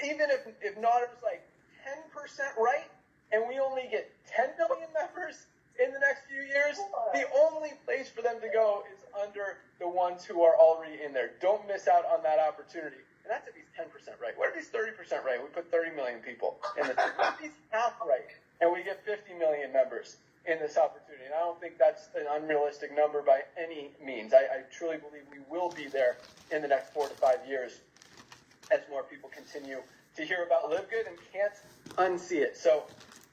even if Nauder's like 10% right, and we only get 10 million members in the next few years, the only place for them to go is under the ones who are already in there. Don't miss out on that opportunity. And that's if he's 10% right. What if he's 30% right? We put 30 million people in the team. What if he's half right and we get 50 million members in this opportunity? And I don't think that's an unrealistic number by any means. I truly believe we will be there in the next 4 to 5 years as more people continue to hear about LiveGood and can't unsee it. So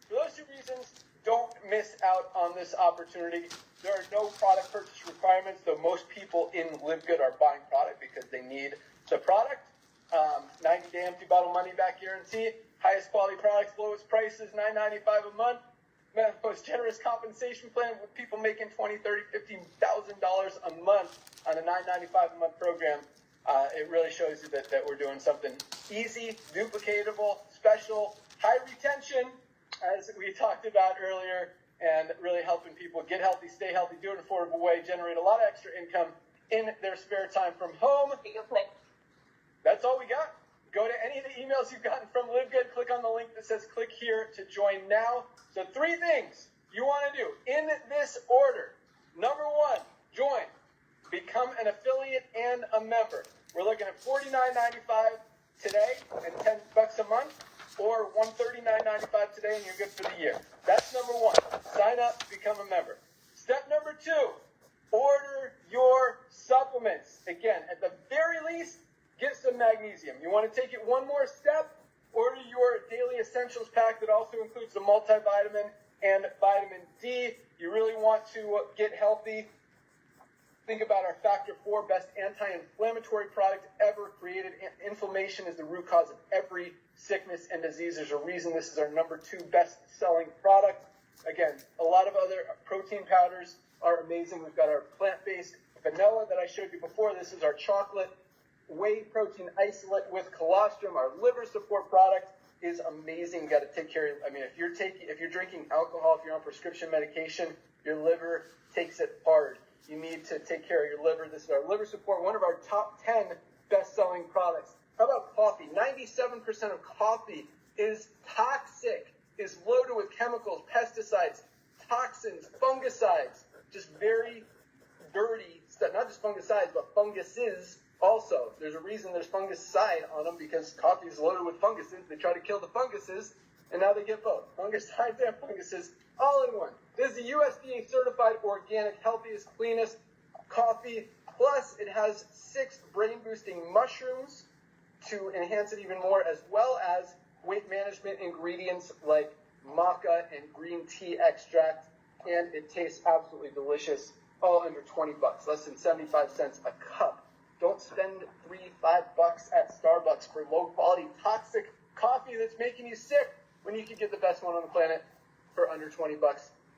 for those 2 reasons, don't miss out on this opportunity. There are no product purchase requirements, though most people in LiveGood are buying product because they need the product. 90-day empty bottle money back guarantee, highest quality products, lowest prices, $9.95 a month. Most generous compensation plan with people making $20,000, $30,000, $50,000 a month on a $9.95 a month program. It really shows you that we're doing something easy, duplicatable, special, high retention, as we talked about earlier, and really helping people get healthy, stay healthy, do it in an affordable way, generate a lot of extra income in their spare time from home. That's all we got. Go to any of the emails you've gotten from LiveGood. Click on the link that says click here to join now. So 3 things you want to do in this order. Number 1, join. Become an affiliate and a member. We're looking at $49.95 today and $10 a month, or $139.95 today and you're good for the year. That's number 1. Sign up, become a member. Step number 2, order your supplements. Again, at the very least, get some magnesium. You want to take it one more step? Order your daily essentials pack that also includes the multivitamin and vitamin D. You really want to get healthy. Think about our Factor 4 best anti-inflammatory product ever created. Inflammation is the root cause of every sickness and disease. There's a reason this is our number 2 best-selling product. Again, a lot of other protein powders are amazing. We've got our plant-based vanilla that I showed you before. This is our chocolate whey protein isolate with colostrum. Our liver support product is amazing. You got to take care of, if you're drinking alcohol, if you're on prescription medication, your liver takes it hard. You need to take care of your liver. This is our liver support, one of our top 10 best-selling products. How about coffee? 97% of coffee is toxic, is loaded with chemicals, pesticides, toxins, fungicides, just very dirty stuff. Not just fungicides, but funguses also. There's a reason there's fungicide on them, because coffee is loaded with funguses. They try to kill the funguses, and now they get both fungicides and funguses all in one. This is the USDA certified organic, healthiest, cleanest coffee. Plus, it has 6 brain-boosting mushrooms to enhance it even more, as well as weight management ingredients like maca and green tea extract. And it tastes absolutely delicious, all under $20, less than 75 cents a cup. Don't spend $3-5 at Starbucks for low-quality, toxic coffee that's making you sick when you can get the best one on the planet for under $20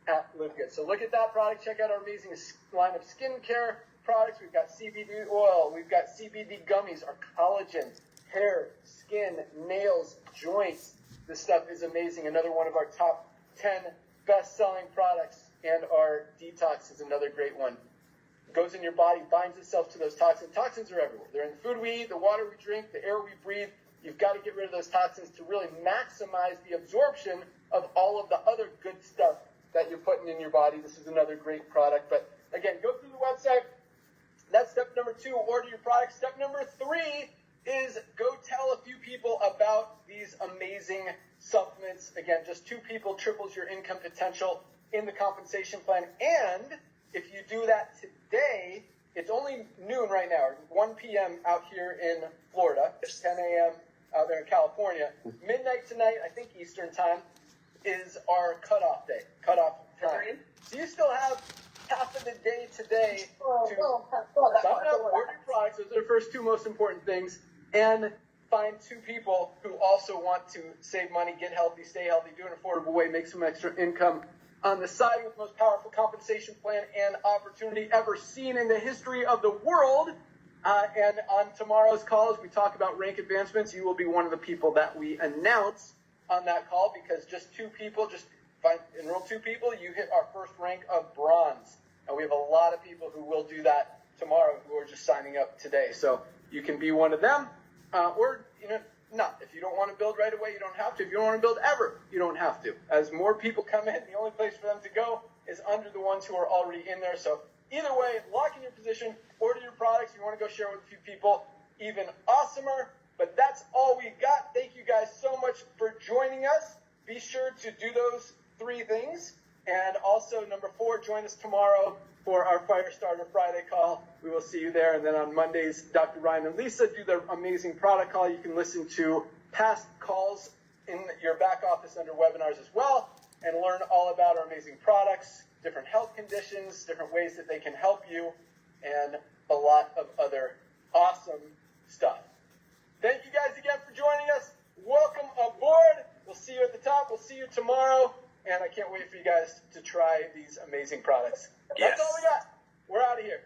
at LiveGood. So look at that product. Check out our amazing line of skincare products. We've got CBD oil. We've got CBD gummies, our collagen, hair, skin, nails, joints. This stuff is amazing. Another one of our top 10 best-selling products. And our detox is another great one. Goes in your body, binds itself to those toxins. Toxins are everywhere. They're in the food we eat, the water we drink, the air we breathe. You've got to get rid of those toxins to really maximize the absorption of all of the other good stuff that you're putting in your body. This is another great product. But again, go through the website. That's step number 2, order your product. Step number 3 is go tell a few people about these amazing supplements. Again, just 2 people triples your income potential in the compensation plan. And if you do that today, it's only noon right now, 1 p.m. out here in Florida. It's 10 a.m. out there in California. Midnight tonight, I think Eastern time, is our cutoff day, cutoff time. So you still have half of the day today to sign up, order your products. Those are the first 2 most important things. And find 2 people who also want to save money, get healthy, stay healthy, do an affordable way, make some extra income on the side with the most powerful compensation plan and opportunity ever seen in the history of the world. And on tomorrow's call, as we talk about rank advancements, you will be one of the people that we announce on that call, because just 2 people, enroll 2 people, you hit our first rank of bronze. And we have a lot of people who will do that tomorrow who are just signing up today. So you can be one of them, or, not. If you don't want to build right away, you don't have to. If you don't want to build ever, you don't have to. As more people come in, the only place for them to go is under the ones who are already in there. So either way, lock in your position, order your products. You want to go share with a few people, even awesomer. But that's all we got. Thank you guys so much for joining us. Be sure to do those 3 things. And also, number 4, join us tomorrow for our Firestarter Friday call. We will see you there. And then on Mondays, Dr. Ryan and Lisa do their amazing product call. You can listen to past calls in your back office under webinars as well, and learn all about our amazing products, different health conditions, different ways that they can help you, and a lot of other awesome stuff. Thank you guys again for joining us. Welcome aboard. We'll see you at the top. We'll see you tomorrow. And I can't wait for you guys to try these amazing products. That's all we got. We're out of here.